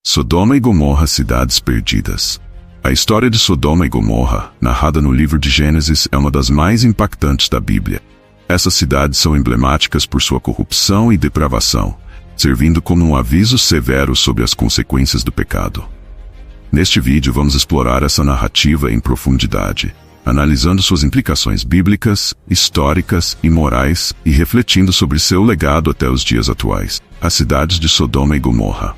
Sodoma e Gomorra, cidades perdidas. A história de Sodoma e Gomorra, narrada no livro de Gênesis, é uma das mais impactantes da Bíblia. Essas cidades são emblemáticas por sua corrupção e depravação, servindo como um aviso severo sobre as consequências do pecado. Neste vídeo vamos explorar essa narrativa em profundidade, analisando suas implicações bíblicas, históricas e morais e refletindo sobre seu legado até os dias atuais. As cidades de Sodoma e Gomorra.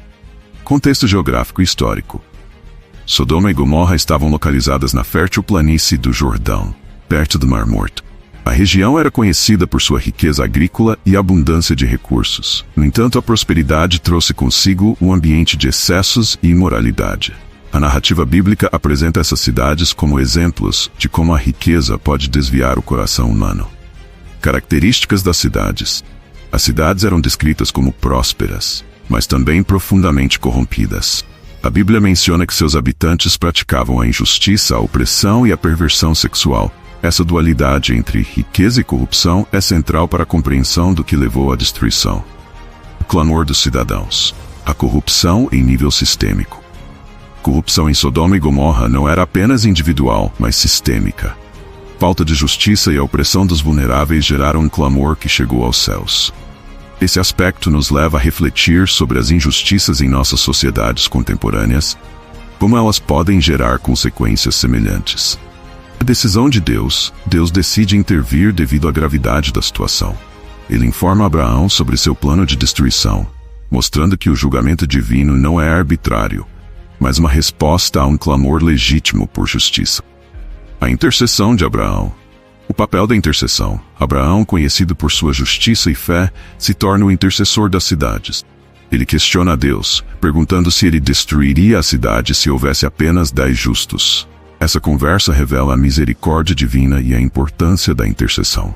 Contexto geográfico e histórico. Sodoma e Gomorra estavam localizadas na fértil planície do Jordão, perto do Mar Morto. A região era conhecida por sua riqueza agrícola e abundância de recursos. No entanto, a prosperidade trouxe consigo um ambiente de excessos e imoralidade. A narrativa bíblica apresenta essas cidades como exemplos de como a riqueza pode desviar o coração humano. Características das cidades. As cidades eram descritas como prósperas, mas também profundamente corrompidas. A Bíblia menciona que seus habitantes praticavam a injustiça, a opressão e a perversão sexual. Essa dualidade entre riqueza e corrupção é central para a compreensão do que levou à destruição. O clamor dos cidadãos. A corrupção em nível sistêmico. A corrupção em Sodoma e Gomorra não era apenas individual, mas sistêmica. Falta de justiça e a opressão dos vulneráveis geraram um clamor que chegou aos céus. Esse aspecto nos leva a refletir sobre as injustiças em nossas sociedades contemporâneas, como elas podem gerar consequências semelhantes. A decisão de Deus decide intervir devido à gravidade da situação. Ele informa Abraão sobre seu plano de destruição, mostrando que o julgamento divino não é arbitrário, mas uma resposta a um clamor legítimo por justiça. A intercessão de Abraão. O papel da intercessão. Abraão, conhecido por sua justiça e fé, se torna o intercessor das cidades. Ele questiona a Deus, perguntando se ele destruiria a cidade se houvesse apenas 10 justos. Essa conversa revela a misericórdia divina e a importância da intercessão.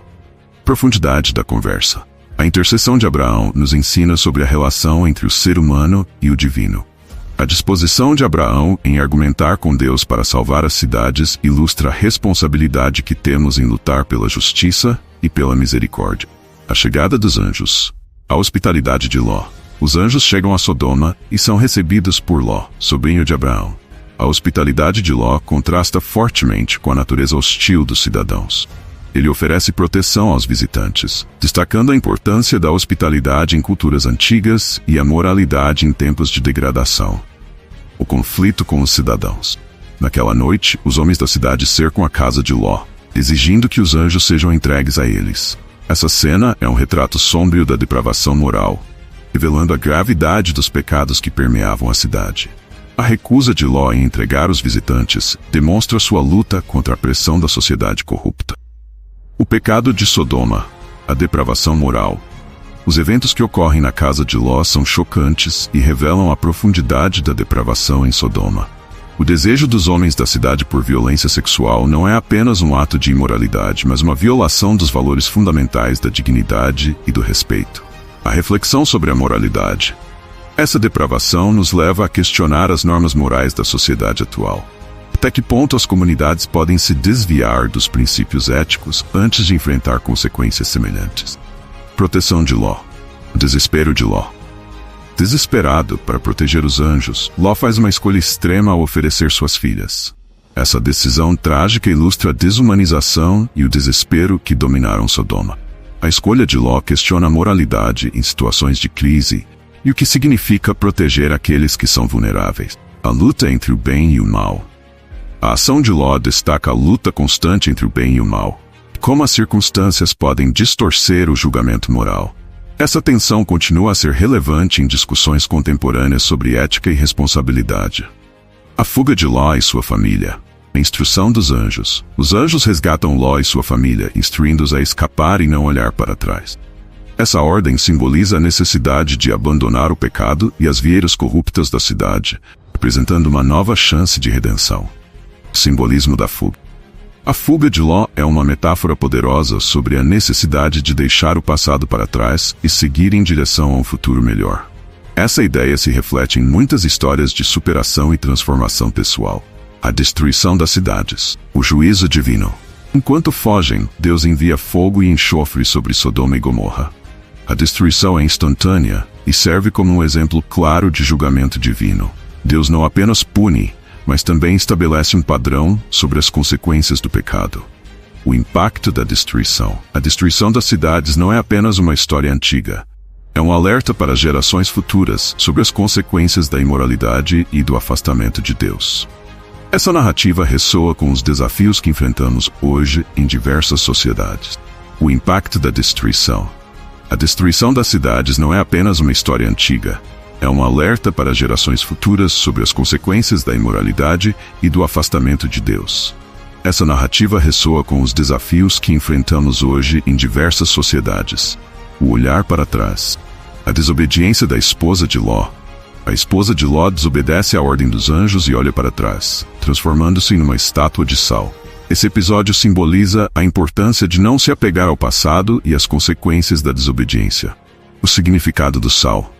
Profundidade da conversa. A intercessão de Abraão nos ensina sobre a relação entre o ser humano e o divino. A disposição de Abraão em argumentar com Deus para salvar as cidades ilustra a responsabilidade que temos em lutar pela justiça e pela misericórdia. A chegada dos anjos. A hospitalidade de Ló. Os anjos chegam a Sodoma e são recebidos por Ló, sobrinho de Abraão. A hospitalidade de Ló contrasta fortemente com a natureza hostil dos cidadãos. Ele oferece proteção aos visitantes, destacando a importância da hospitalidade em culturas antigas e a moralidade em tempos de degradação. O conflito com os cidadãos. Naquela noite, os homens da cidade cercam a casa de Ló, exigindo que os anjos sejam entregues a eles. Essa cena é um retrato sombrio da depravação moral, revelando a gravidade dos pecados que permeavam a cidade. A recusa de Ló em entregar os visitantes demonstra sua luta contra a pressão da sociedade corrupta. O pecado de Sodoma, a depravação moral. Os eventos que ocorrem na casa de Ló são chocantes e revelam a profundidade da depravação em Sodoma. O desejo dos homens da cidade por violência sexual não é apenas um ato de imoralidade, mas uma violação dos valores fundamentais da dignidade e do respeito. A reflexão sobre a moralidade. Essa depravação nos leva a questionar as normas morais da sociedade atual. Até que ponto as comunidades podem se desviar dos princípios éticos antes de enfrentar consequências semelhantes? Proteção de Ló. O desespero de Ló. Desesperado para proteger os anjos, Ló faz uma escolha extrema ao oferecer suas filhas. Essa decisão trágica ilustra a desumanização e o desespero que dominaram Sodoma. A escolha de Ló questiona a moralidade em situações de crise e o que significa proteger aqueles que são vulneráveis. A luta entre o bem e o mal. A ação de Ló destaca a luta constante entre o bem e o mal. Como as circunstâncias podem distorcer o julgamento moral. Essa tensão continua a ser relevante em discussões contemporâneas sobre ética e responsabilidade. A fuga de Ló e sua família. A instrução dos anjos. Os anjos resgatam Ló e sua família, instruindo-os a escapar e não olhar para trás. Essa ordem simboliza a necessidade de abandonar o pecado e as vieiras corruptas da cidade, representando uma nova chance de redenção. O simbolismo da fuga. A fuga de Ló é uma metáfora poderosa sobre a necessidade de deixar o passado para trás e seguir em direção a um futuro melhor. Essa ideia se reflete em muitas histórias de superação e transformação pessoal. A destruição das cidades. O juízo divino. Enquanto fogem, Deus envia fogo e enxofre sobre Sodoma e Gomorra. A destruição é instantânea e e serve como um exemplo claro de julgamento divino. Deus não apenas pune, mas também estabelece um padrão sobre as consequências do pecado. O impacto da destruição. A destruição das cidades não é apenas uma história antiga. É um alerta para as gerações futuras sobre as consequências da imoralidade e do afastamento de Deus. Essa narrativa ressoa com os desafios que enfrentamos hoje em diversas sociedades. O impacto da destruição. A destruição das cidades não é apenas uma história antiga. É um alerta para as gerações futuras sobre as consequências da imoralidade e do afastamento de Deus. Essa narrativa ressoa com os desafios que enfrentamos hoje em diversas sociedades. O olhar para trás. A desobediência da esposa de Ló. A esposa de Ló desobedece à ordem dos anjos e olha para trás, transformando-se em uma estátua de sal. Esse episódio simboliza a importância de não se apegar ao passado e às consequências da desobediência. O significado do sal.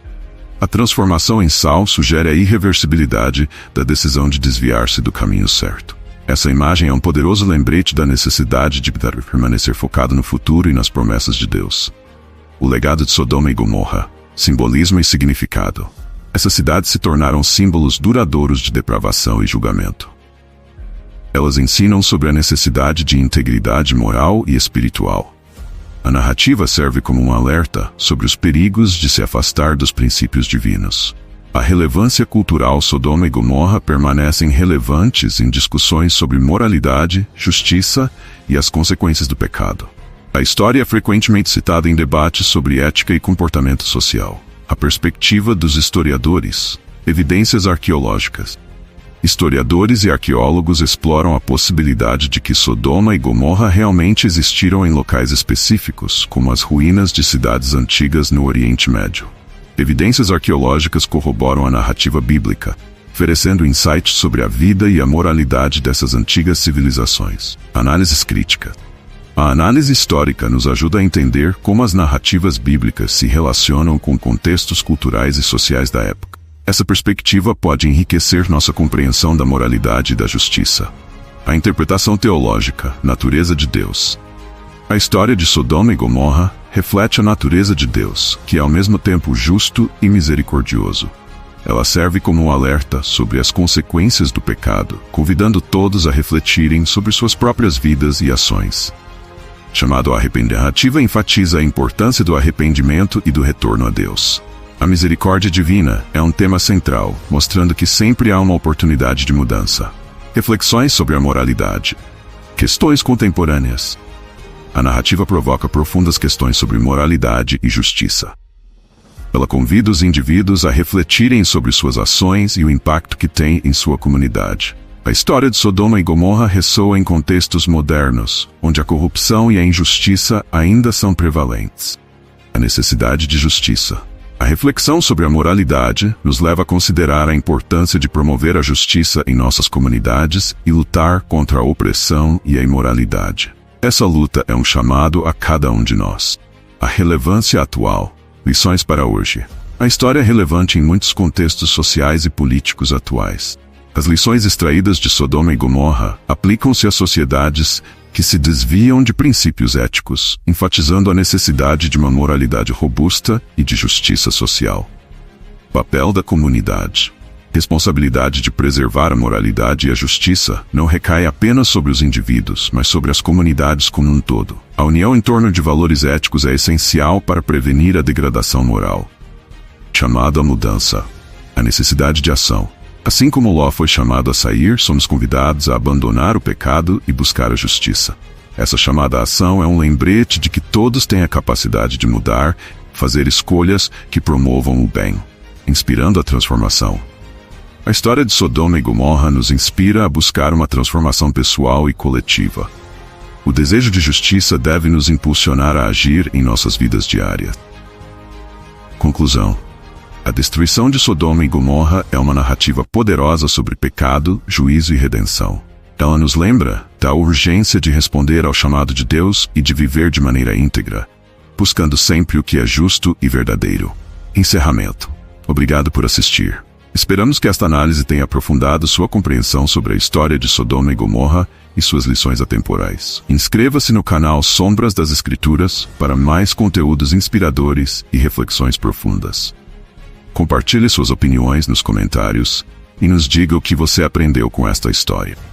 A transformação em sal sugere a irreversibilidade da decisão de desviar-se do caminho certo. Essa imagem é um poderoso lembrete da necessidade de permanecer focado no futuro e nas promessas de Deus. O legado de Sodoma e Gomorra. Simbolismo e significado. Essas cidades se tornaram símbolos duradouros de depravação e julgamento. Elas ensinam sobre a necessidade de integridade moral e espiritual. A narrativa serve como um alerta sobre os perigos de se afastar dos princípios divinos. A relevância cultural. Sodoma e Gomorra permanecem relevantes em discussões sobre moralidade, justiça e as consequências do pecado. A história é frequentemente citada em debates sobre ética e comportamento social. A perspectiva dos historiadores. Evidências arqueológicas. Historiadores e arqueólogos exploram a possibilidade de que Sodoma e Gomorra realmente existiram em locais específicos, como as ruínas de cidades antigas no Oriente Médio. Evidências arqueológicas corroboram a narrativa bíblica, oferecendo insights sobre a vida e a moralidade dessas antigas civilizações. Análises críticas. A análise histórica nos ajuda a entender como as narrativas bíblicas se relacionam com contextos culturais e sociais da época. Essa perspectiva pode enriquecer nossa compreensão da moralidade e da justiça. A interpretação teológica, natureza de Deus. A história de Sodoma e Gomorra reflete a natureza de Deus, que é ao mesmo tempo justo e misericordioso. Ela serve como um alerta sobre as consequências do pecado, convidando todos a refletirem sobre suas próprias vidas e ações. Chamado arrependimento, a narrativa enfatiza a importância do arrependimento e do retorno a Deus. A misericórdia divina é um tema central, mostrando que sempre há uma oportunidade de mudança. Reflexões sobre a moralidade. Questões contemporâneas. A narrativa provoca profundas questões sobre moralidade e justiça. Ela convida os indivíduos a refletirem sobre suas ações e o impacto que têm em sua comunidade. A história de Sodoma e Gomorra ressoa em contextos modernos, onde a corrupção e a injustiça ainda são prevalentes. A necessidade de justiça. A reflexão sobre a moralidade nos leva a considerar a importância de promover a justiça em nossas comunidades e lutar contra a opressão e a imoralidade. Essa luta é um chamado a cada um de nós. A relevância atual. Lições para hoje. A história é relevante em muitos contextos sociais e políticos atuais. As lições extraídas de Sodoma e Gomorra aplicam-se a sociedades que se desviam de princípios éticos, enfatizando a necessidade de uma moralidade robusta e de justiça social. Papel da comunidade. Responsabilidade de preservar a moralidade e a justiça não recai apenas sobre os indivíduos, mas sobre as comunidades como um todo. A união em torno de valores éticos é essencial para prevenir a degradação moral. Chamado à mudança. A necessidade de ação. Assim como Ló foi chamado a sair, somos convidados a abandonar o pecado e buscar a justiça. Essa chamada à ação é um lembrete de que todos têm a capacidade de mudar, fazer escolhas que promovam o bem, inspirando a transformação. A história de Sodoma e Gomorra nos inspira a buscar uma transformação pessoal e coletiva. O desejo de justiça deve nos impulsionar a agir em nossas vidas diárias. Conclusão. A destruição de Sodoma e Gomorra é uma narrativa poderosa sobre pecado, juízo e redenção. Ela nos lembra da urgência de responder ao chamado de Deus e de viver de maneira íntegra, buscando sempre o que é justo e verdadeiro. Encerramento. Obrigado por assistir. Esperamos que esta análise tenha aprofundado sua compreensão sobre a história de Sodoma e Gomorra e suas lições atemporais. Inscreva-se no canal Sombras das Escrituras para mais conteúdos inspiradores e reflexões profundas. Compartilhe suas opiniões nos comentários e nos diga o que você aprendeu com esta história.